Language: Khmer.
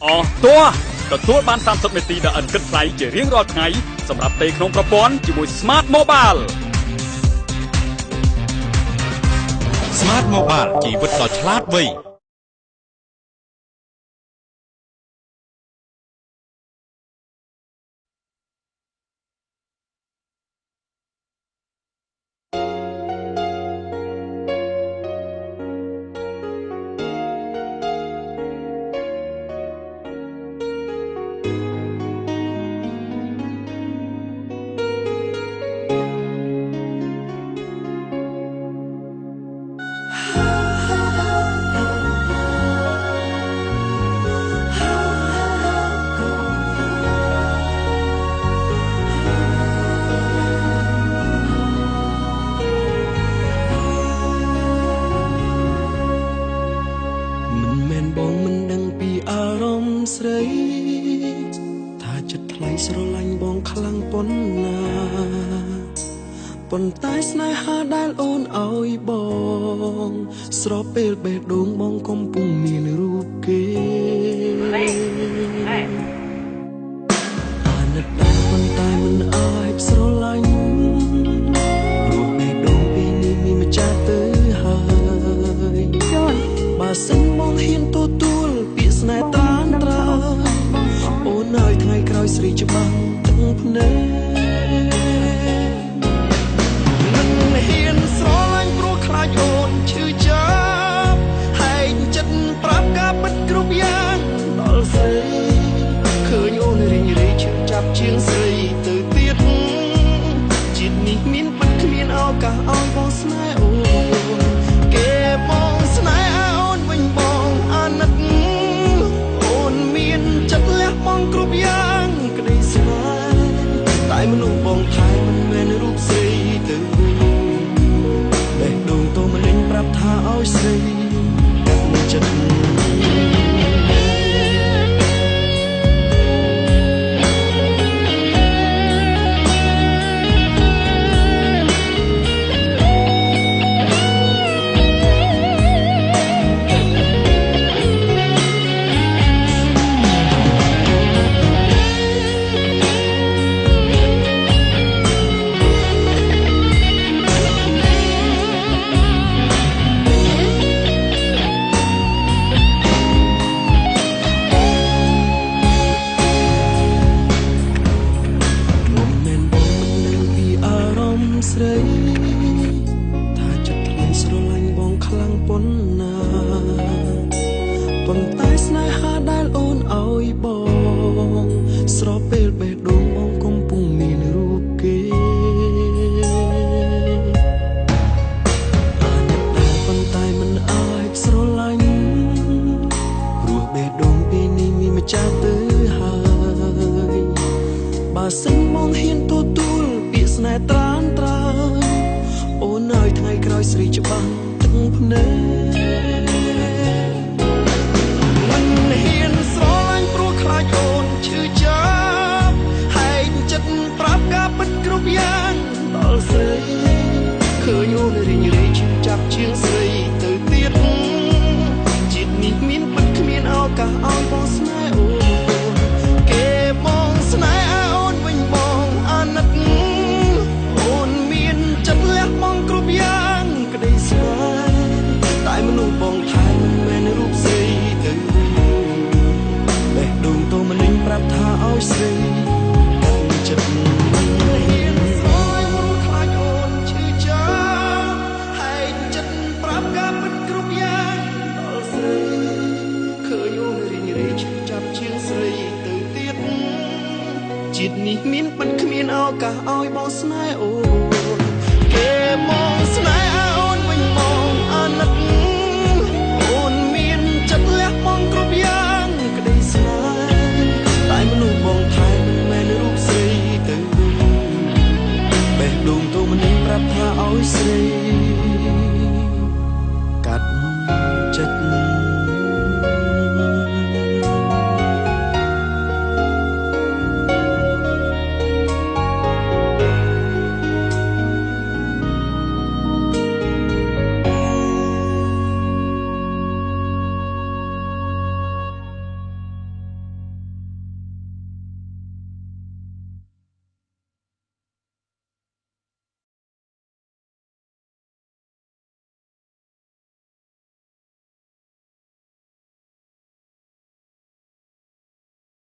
អស់តួទទួលបាន30នាទីដែលឥតគិតថ្លៃជារៀងរាល់ថ្ងៃសម្រាប់ទេក្នុងប្រព័ន្ធជាមួយ Smart Mobile Smart Mobile ជីវិតដ៏ឆ្លាតវៃស្រីថាចិត្តថ្លៃស្រឡាញ់បងខ្លាំងប៉ុណ្ណាប៉ុន្តែស្នេហាដែលអូនឲ្យបងស្របពេលបេះដូងបងកំពុងមានរូបគេអាណិតតែប៉ុន្តែមិនអាចស្រឡាញ់ព្រោះបេះដូងពីនេះមានម្ចាស់ទៅហើយបើសិនបងហ៊ានទទួលពាក្យស្នេហ៍ត្រានត្រើអូនហើយថ្ងៃក្រោយស្រីច្បាស់ទាំងភ្នែកមិនហ៊ានស្រឡាញ់ព្រោះខ្លាចអូនឈឺចាប់ហែងចិត្តប្រាប់ការពិតគ្រប់យ៉ាងដល់ស្រីឃើញអូនរីងរៃឈឺចាប់ជាងស្រីទៅទៀតជាតិនេះមានពិតគ្មានឱកាសឲ្យបងស្នេហ៍អូនគេបងស្នេហ៍អូនវិញបងអាណិតអូនមានចិត្តលះបង់គ្រប់យ៉ាងក្តីស្នេហ៍តែមនុស្សបងថែមិនមែនរូបស្រីទៅបេះដូងតូមលេងប្រាប់ថាឲ្យស្រីចិត្តស្រីថាចិត្តថ្លៃស្រឡាញ់បងខ្លាំងប៉ុណ្ណាប៉ុន្តែស្នេហាដែលអូនឲ្យបងស្របពេលបេះដូងបងកំពុងមានរូបគេអាណិតតែប៉ុន្តែមិនអាចស្រឡាញ់ព្រោះបេះដូងពីនេះមានម្ចាស់ទៅហើយបើសិនបងហ៊ានទទួលពាក្យស្នេហ៍ត្រានត្រើអូនហើយថ្ងៃក្រោយស្រីច្បាស់ទាំងភ្នែកមិនហ៊ានស្រឡាញ់ព្រោះខ្លាចអូនឈឺចាប់ហែងចិត្តប្រាប់ការពិតគ្រប់យ៉ាងដល់ស្រីឃើញអូនរីងរៃឈឺចាប់ជាងស្រីទៅទៀតជាតិនេះមានពិតគ្មានឱកាសឲ្យបងស្នេហ៍អូនគេបងស្នេហ៍អូនវិញបងអាណិតអូនមានចិត្តលះបង់គ្រប់យ៉ាងក្តីស្នេហ៍តែមនុស្សបងថែមិនមែនរូបស្រីទៅបេះដូងតូមលេងប្រាប់ថាឲ្យស្រីចិត្តហ៊ានស្រឡាញ់ព្រោះខ្លាចអូនឈឺចាប់ហែងចិត្តប្រាប់ការពិតគ្រប់យ៉ាងដល់ស្រីឃើញអូនរីងរៃឈឺចាប់ជាងស្រីទៅទៀតជាតិនេះមានពិតគ្មានឱកាសឲ្យបងស្នេហ៍អូនគេមកស្នេហ៍អូនវិញបងអាណិត